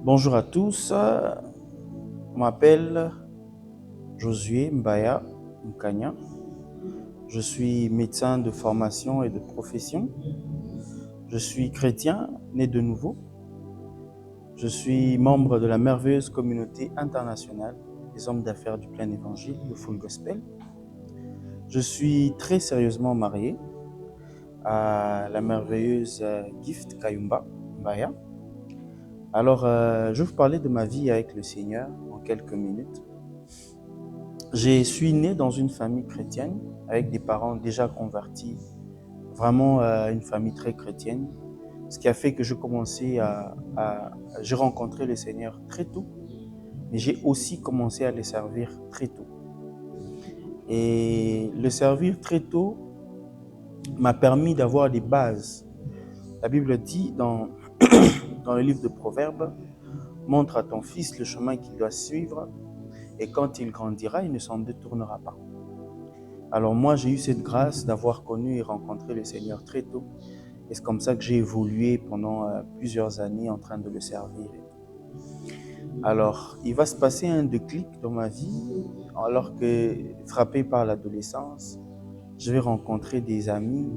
Bonjour à tous, je m'appelle Josué Mbaya Mkanya. Je suis médecin de formation et de profession. Je suis chrétien, né de nouveau. Je suis membre de la merveilleuse communauté internationale des hommes d'affaires du plein évangile, le Full Gospel. Je suis très sérieusement marié à la merveilleuse Gift Kayumba Mbaya. Alors, je vais vous parler de ma vie avec le Seigneur en quelques minutes. Je suis né dans une famille chrétienne avec des parents déjà convertis, vraiment une famille très chrétienne, ce qui a fait que j'ai rencontré le Seigneur très tôt, mais j'ai aussi commencé à le servir très tôt. Et le servir très tôt m'a permis d'avoir des bases. La Bible dit dans le livre de Proverbes, montre à ton fils le chemin qu'il doit suivre, et quand il grandira, il ne s'en détournera pas. Alors moi, j'ai eu cette grâce d'avoir connu et rencontré le Seigneur très tôt. Et c'est comme ça que j'ai évolué pendant plusieurs années en train de le servir. Alors, il va se passer un déclic dans ma vie, alors que, frappé par l'adolescence, je vais rencontrer des amis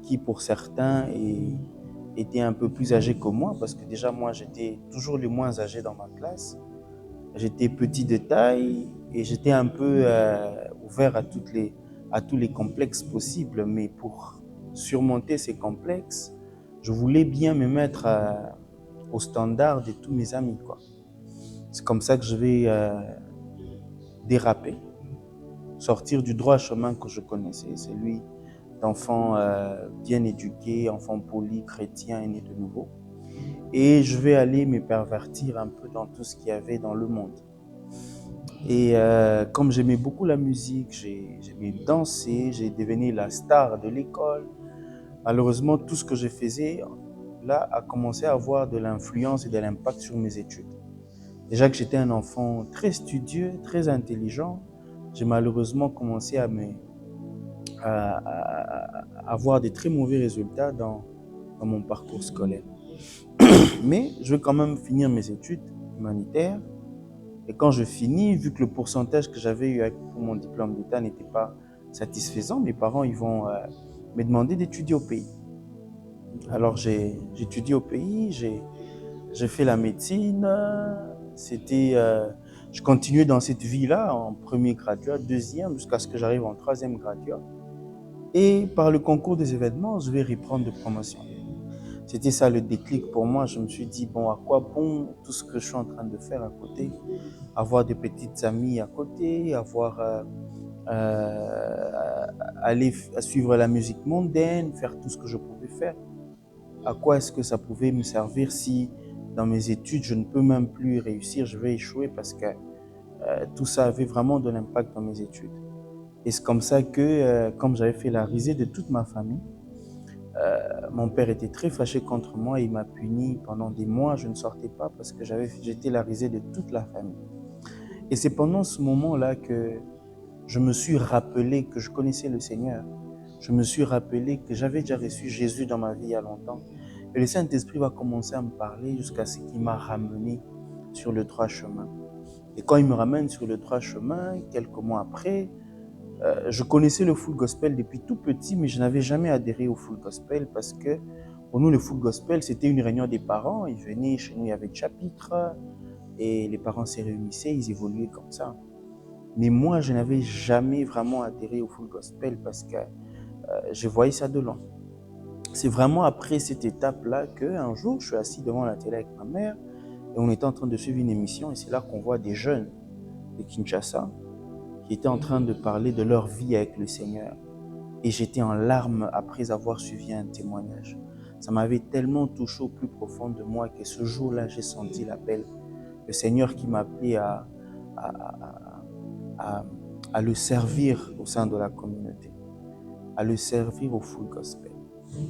qui, pour certains, étaient un peu plus âgés que moi, parce que déjà, moi, j'étais toujours le moins âgé dans ma classe. J'étais petit de taille et j'étais un peu ouvert à tous les complexes possibles. Mais pour surmonter ces complexes, je voulais bien me mettre au standard de tous mes amis, quoi. C'est comme ça que je vais déraper, sortir du droit chemin que je connaissais, celui d'enfants bien éduqués, enfants polis, chrétiens et nés de nouveau. Et je vais aller me pervertir un peu dans tout ce qu'il y avait dans le monde. Et comme j'aimais beaucoup la musique, j'aimais danser, j'ai devenu la star de l'école. Malheureusement, tout ce que je faisais là a commencé à avoir de l'influence et de l'impact sur mes études. Déjà que j'étais un enfant très studieux, très intelligent, j'ai malheureusement commencé à avoir de très mauvais résultats dans mon parcours scolaire. Mais je vais quand même finir mes études humanitaires. Et quand je finis, vu que le pourcentage que j'avais eu pour mon diplôme d'État n'était pas satisfaisant, mes parents ils vont me demander d'étudier au pays. Alors j'ai étudié au pays, j'ai fait la médecine. Je continuais dans cette vie-là en premier graduat, deuxième, jusqu'à ce que j'arrive en troisième graduat. Et par le concours des événements, je vais reprendre de promotion. C'était ça le déclic pour moi. Je me suis dit, bon, à quoi bon tout ce que je suis en train de faire à côté? Avoir des petites amies à côté, aller suivre la musique mondaine, faire tout ce que je pouvais faire. À quoi est-ce que ça pouvait me servir si dans mes études, je ne peux même plus réussir, je vais échouer parce que tout ça avait vraiment de l'impact dans mes études. Et c'est comme ça que, comme j'avais fait la risée de toute ma famille, mon père était très fâché contre moi et il m'a puni pendant des mois. Je ne sortais pas parce que j'étais la risée de toute la famille. Et c'est pendant ce moment-là que je me suis rappelé que je connaissais le Seigneur. Je me suis rappelé que j'avais déjà reçu Jésus dans ma vie il y a longtemps. Et le Saint-Esprit va commencer à me parler jusqu'à ce qu'il m'a ramené sur le droit chemin. Et quand il me ramène sur le droit chemin, quelques mois après, je connaissais le Full Gospel depuis tout petit, mais je n'avais jamais adhéré au Full Gospel parce que pour nous, le Full Gospel, c'était une réunion des parents. Ils venaient chez nous, il y avait le chapitre et les parents se réunissaient, ils évoluaient comme ça. Mais moi, je n'avais jamais vraiment adhéré au Full Gospel parce que je voyais ça de loin. C'est vraiment après cette étape-là qu'un jour, je suis assis devant la télé avec ma mère et on était en train de suivre une émission et c'est là qu'on voit des jeunes de Kinshasa qui étaient en train de parler de leur vie avec le Seigneur. Et j'étais en larmes après avoir suivi un témoignage. Ça m'avait tellement touché au plus profond de moi que ce jour-là, j'ai senti l'appel. Le Seigneur qui m'appelait à, à, à le servir au sein de la communauté, à le servir au Full Gospel.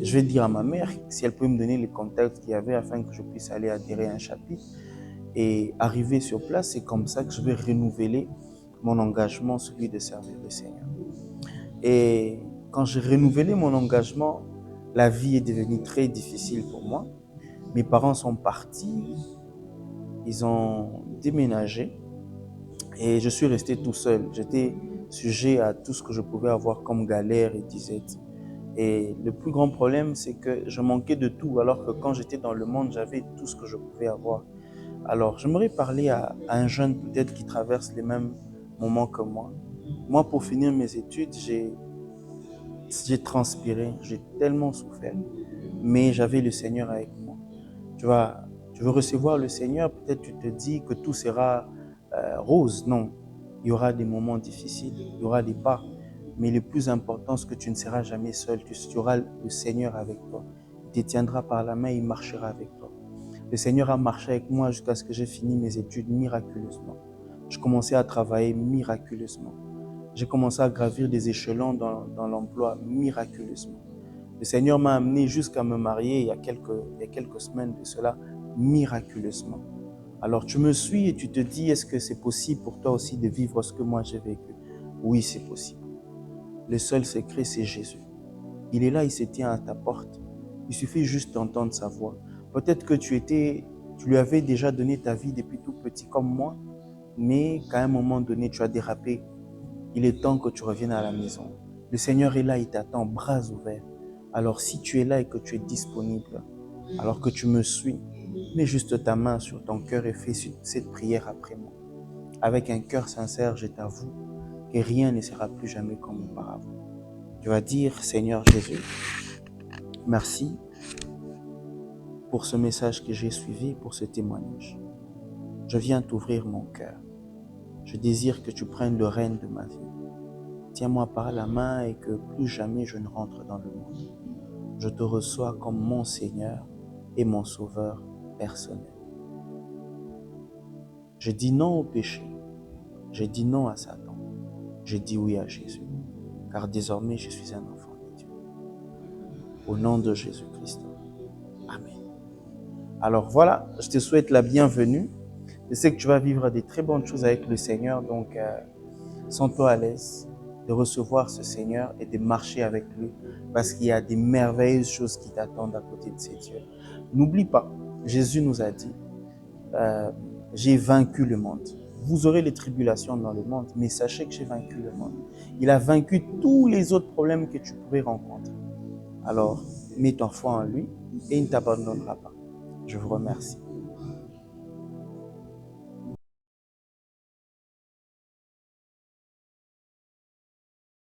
Et je vais dire à ma mère si elle peut me donner les contacts qu'il y avait afin que je puisse aller adhérer à un chapitre et arriver sur place. C'est comme ça que je vais renouveler mon engagement, celui de servir le Seigneur. Et quand j'ai renouvelé mon engagement, la vie est devenue très difficile pour moi. Mes parents sont partis, ils ont déménagé et je suis resté tout seul. J'étais sujet à tout ce que je pouvais avoir comme galère et disette. Et le plus grand problème, c'est que je manquais de tout, alors que quand j'étais dans le monde, j'avais tout ce que je pouvais avoir. Alors, j'aimerais parler à un jeune peut-être qui traverse les mêmes moments que moi. Moi, pour finir mes études, j'ai transpiré, j'ai tellement souffert, mais j'avais le Seigneur avec moi. Tu vois, tu veux recevoir le Seigneur, peut-être tu te dis que tout sera rose. Non, il y aura des moments difficiles, il y aura des pas, mais le plus important, c'est que tu ne seras jamais seul. Tu auras le Seigneur avec toi. Il te tiendra par la main, il marchera avec toi. Le Seigneur a marché avec moi jusqu'à ce que j'ai fini mes études miraculeusement. Je commençais à travailler miraculeusement. J'ai commencé à gravir des échelons dans l'emploi miraculeusement. Le Seigneur m'a amené jusqu'à me marier il y a quelques semaines de cela, miraculeusement. Alors tu me suis et tu te dis, est-ce que c'est possible pour toi aussi de vivre ce que moi j'ai vécu? Oui, c'est possible. Le seul secret, c'est Jésus. Il est là, il se tient à ta porte. Il suffit juste d'entendre sa voix. Peut-être que tu lui avais déjà donné ta vie depuis tout petit comme moi, mais qu'à un moment donné, tu as dérapé. Il est temps que tu reviennes à la maison. Le Seigneur est là, il t'attend, bras ouverts. Alors si tu es là et que tu es disponible, alors que tu me suis, mets juste ta main sur ton cœur et fais cette prière après moi. Avec un cœur sincère, je t'avoue que rien ne sera plus jamais comme auparavant. Tu vas dire, Seigneur Jésus, merci pour ce message que j'ai suivi, pour ce témoignage. Je viens t'ouvrir mon cœur. Je désire que tu prennes le règne de ma vie. Tiens-moi par la main et que plus jamais je ne rentre dans le monde. Je te reçois comme mon Seigneur et mon Sauveur personnel. Je dis non au péché. Je dis non à Satan. Je dis oui à Jésus. Car désormais, je suis un enfant de Dieu. Au nom de Jésus-Christ. Amen. Alors voilà, je te souhaite la bienvenue. Je sais que tu vas vivre des très bonnes choses avec le Seigneur, donc sens-toi à l'aise de recevoir ce Seigneur et de marcher avec lui parce qu'il y a des merveilleuses choses qui t'attendent à côté de ces dieux. N'oublie pas, Jésus nous a dit, j'ai vaincu le monde. Vous aurez les tribulations dans le monde, mais sachez que j'ai vaincu le monde. Il a vaincu tous les autres problèmes que tu pourrais rencontrer. Alors, mets ton foi en lui et il ne t'abandonnera pas. Je vous remercie.